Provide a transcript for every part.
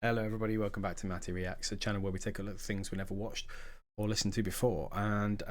Hello everybody, welcome back to Matty Reacts, a channel where we take a look at things we never watched or listened to before. And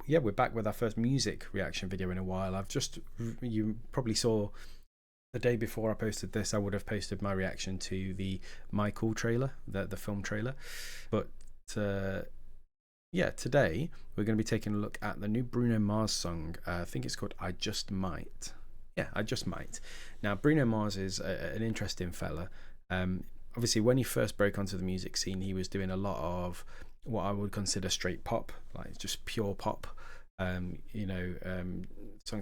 yeah, we're back with our first music reaction video in a while. You probably saw the day before I posted this, I would have posted my reaction to the Michael trailer, the film trailer. But yeah, today we're going to be taking a look at the new Bruno Mars song. I think it's called I Just Might. Yeah, I Just Might. Now, Bruno Mars is an interesting fella. Obviously, when he first broke onto the music scene, he was doing a lot of what I would consider straight pop, like just pure pop. Songs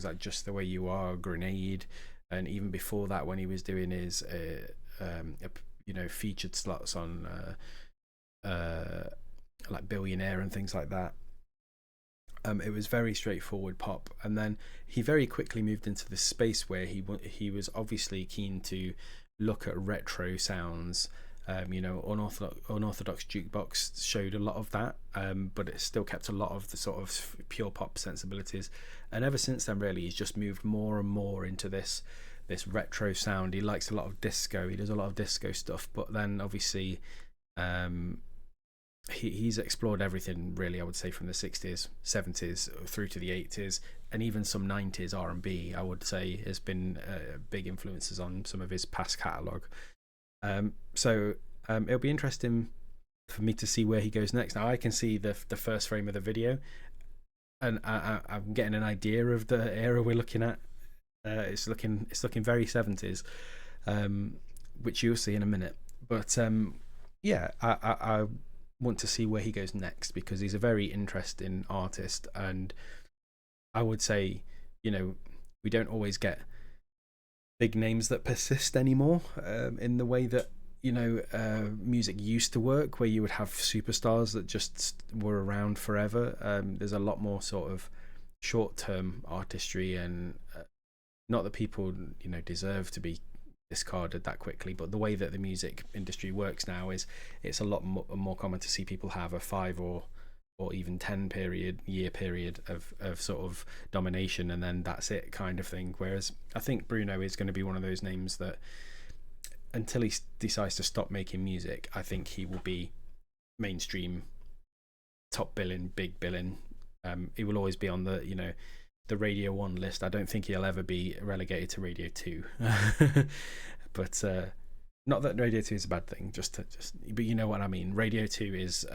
like Just the Way You Are, Grenade, and even before that, when he was doing his featured slots on like Billionaire and things like that. It was very straightforward pop, and then he very quickly moved into this space where he was obviously keen to look at retro sounds. Unorthodox Jukebox showed a lot of that, but it still kept a lot of the sort of pure pop sensibilities. And ever since then, really, he's just moved more and more into this retro sound. He likes a lot of disco. He does a lot of disco stuff, but then obviously, he's explored everything, really. I would say from the 60s, 70s through to the 80s, and even some 90s R&B, I would say, has been big influences on some of his past catalogue. It'll be interesting for me to see where he goes next. Now I can see the first frame of the video, and I'm getting an idea of the era we're looking at. It's looking very 70s, which you'll see in a minute. But yeah, I want to see where he goes next, because he's a very interesting artist, and I would say, we don't always get big names that persist anymore, in the way that music used to work, where you would have superstars that just were around forever. There's a lot more sort of short-term artistry, and not that people deserve to be discarded that quickly, but the way that the music industry works now is it's a lot more common to see people have a 5 or even 10 year period of sort of domination, and then that's it kind of thing. Whereas I think Bruno is going to be one of those names that, until he decides to stop making music, I think he will be mainstream, top billing, big billing. He will always be on the Radio 1 list. I don't think he'll ever be relegated to Radio 2. But not that Radio 2 is a bad thing, but you know what I mean. Radio 2 is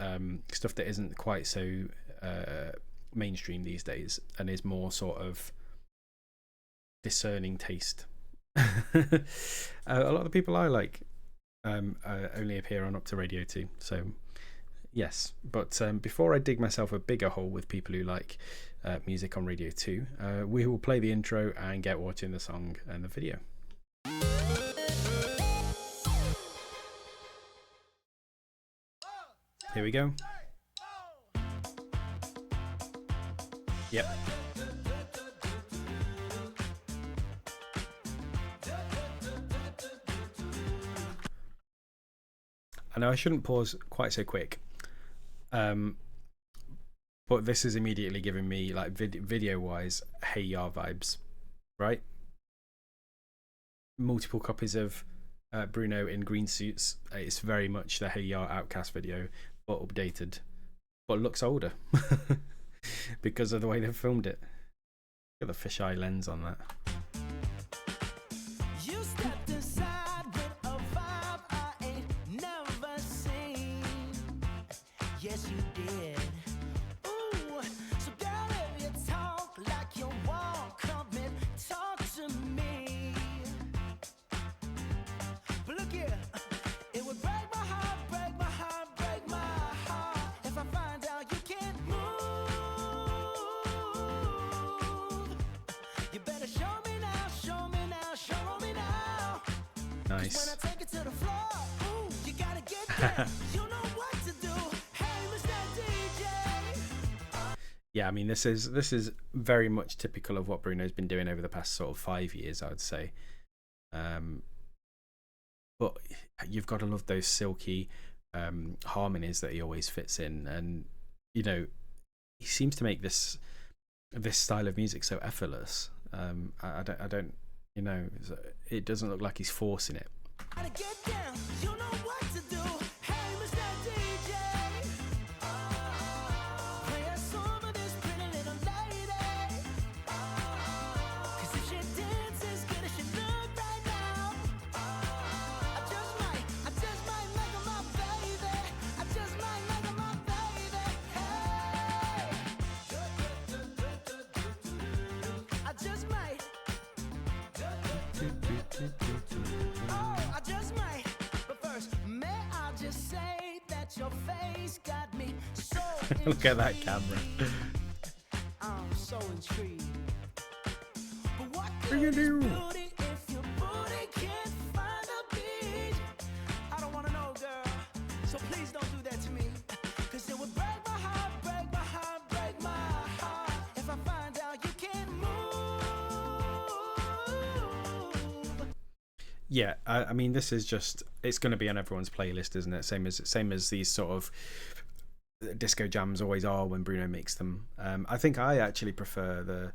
stuff that isn't quite so mainstream these days, and is more sort of discerning taste. A lot of the people I like only appear on Up to Radio 2, so yes. But before I dig myself a bigger hole with people who like music on Radio 2, we will play the intro and get watching the song and the video. Here we go. Yep. I know I shouldn't pause quite so quick, but this is immediately giving me, like, video-wise, Hey Ya vibes, right? Multiple copies of Bruno in green suits. It's very much the Hey Ya Outcast video, but updated, but looks older because of the way they've filmed it. Look at the fisheye lens on that. Yes, you did. Ooh, so girl, if you talk like you walk, come and talk to me. But look here, it would break my heart, break my heart, break my heart, if I find out you can't move. You better show me now, show me now, show me now. Nice. When I take it to the floor, ooh, you gotta get there. You know what to do. Yeah, I mean, this is very much typical of what Bruno's been doing over the past sort of 5 years, I would say. But you've got to love those silky harmonies that he always fits in, and he seems to make this style of music so effortless. I don't, it doesn't look like he's forcing it. Get down. You know what to do. at your face got me so Look at that camera. I'm so intrigued. But what Bring it good is in. beauty if your booty can't find a beat? I don't wanna know, girl. So please don't do that to me. 'Cause it would break my heart, break my heart, break my heart if I find out you can't move. Yeah, I mean, this is just, it's going to be on everyone's playlist, isn't it? Same as these sort of disco jams always are when Bruno makes them. I think I actually prefer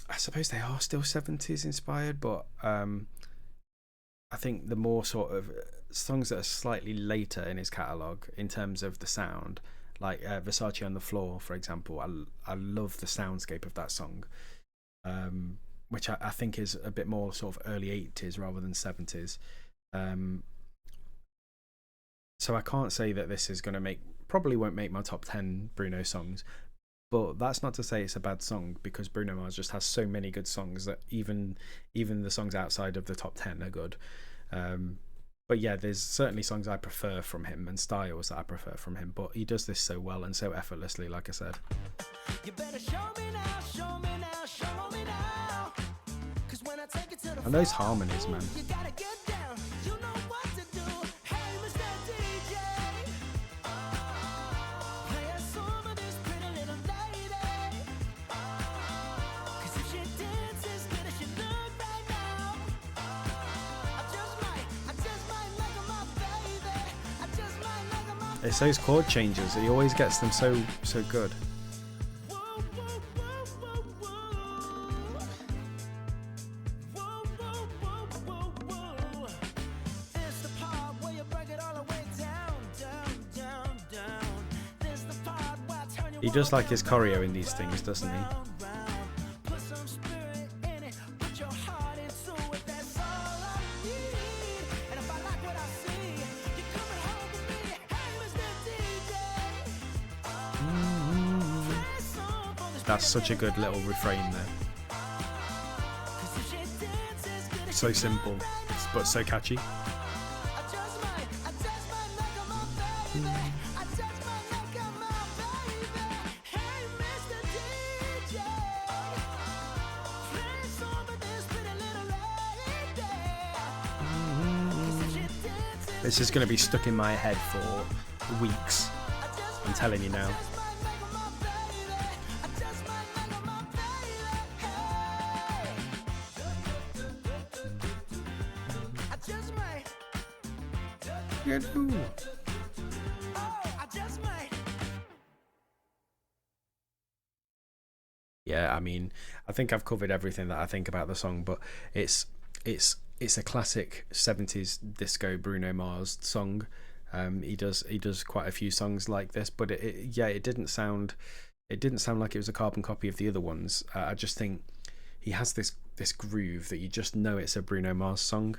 I suppose they are still 70s inspired, but I think the more sort of songs that are slightly later in his catalogue in terms of the sound, like Versace on the Floor, for example. I love the soundscape of that song, which I think is a bit more sort of early 80s rather than 70s. So I can't say that this is going to probably won't make my top 10 Bruno songs, but that's not to say it's a bad song, because Bruno Mars just has so many good songs that even the songs outside of the top 10 are good. But yeah, there's certainly songs I prefer from him and styles that I prefer from him, but he does this so well and so effortlessly, like I said. You better show me now, show me now, show me now. 'Cause when I take it to the And those floor, harmonies, man. you gotta get down. You know what to do. Hey, Mr. DJ. Play a song for this pretty little lady. 'Cause if she dances good as she look right now, I just might like her, my baby. I just might like her, my It's those chord changes. He always gets them so good. Whoa, whoa, whoa, whoa, whoa. Whoa, whoa, whoa, whoa, whoa. This the part where you break it all the way down, down, down, down. This the part where I turn you He does all like his choreo in these things, doesn't he? round, round. Put some spirit in it, put your heart into it. That's all I need. And if I like what I see, you're coming home with me. Hey, Mr. DJ. Play a song for this That's such a good little refrain there. So simple, but so catchy. This is going to be stuck in my head for weeks. I'm telling you now. Yeah, I mean, I think I've covered everything that I think about the song, but it's a classic 70s disco Bruno Mars song. He does quite a few songs like this, but it didn't sound like it was a carbon copy of the other ones. I just think he has this groove that you just know it's a Bruno Mars song.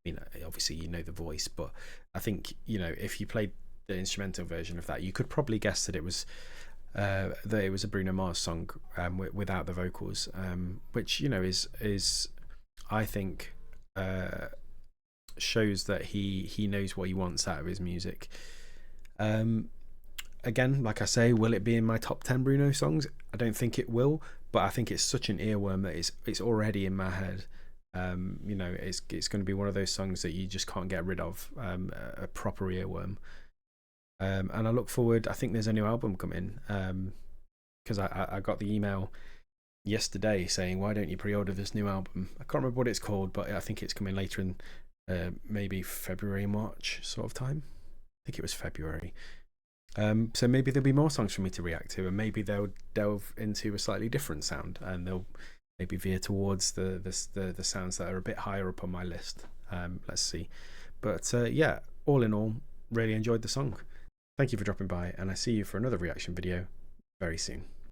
I mean, obviously you know the voice, but I think, you know, if you played the instrumental version of that, you could probably guess that it was a Bruno Mars song without the vocals, which, you know, is I think shows that he knows what he wants out of his music. Again, like I say, will it be in my top 10 Bruno songs? I don't think it will, but I think it's such an earworm that it's already in my head. You know, it's going to be one of those songs that you just can't get rid of, a proper earworm. And I look forward. I think there's a new album coming, because I got the email yesterday saying, why don't you pre-order this new album? I can't remember what it's called, but I think it's coming later in maybe February, March sort of time. I think it was February. So maybe there'll be more songs for me to react to, and maybe they'll delve into a slightly different sound, and they'll maybe veer towards the sounds that are a bit higher up on my list. Let's see. But yeah, all in all, really enjoyed the song. Thank you for dropping by, and I see you for another reaction video very soon.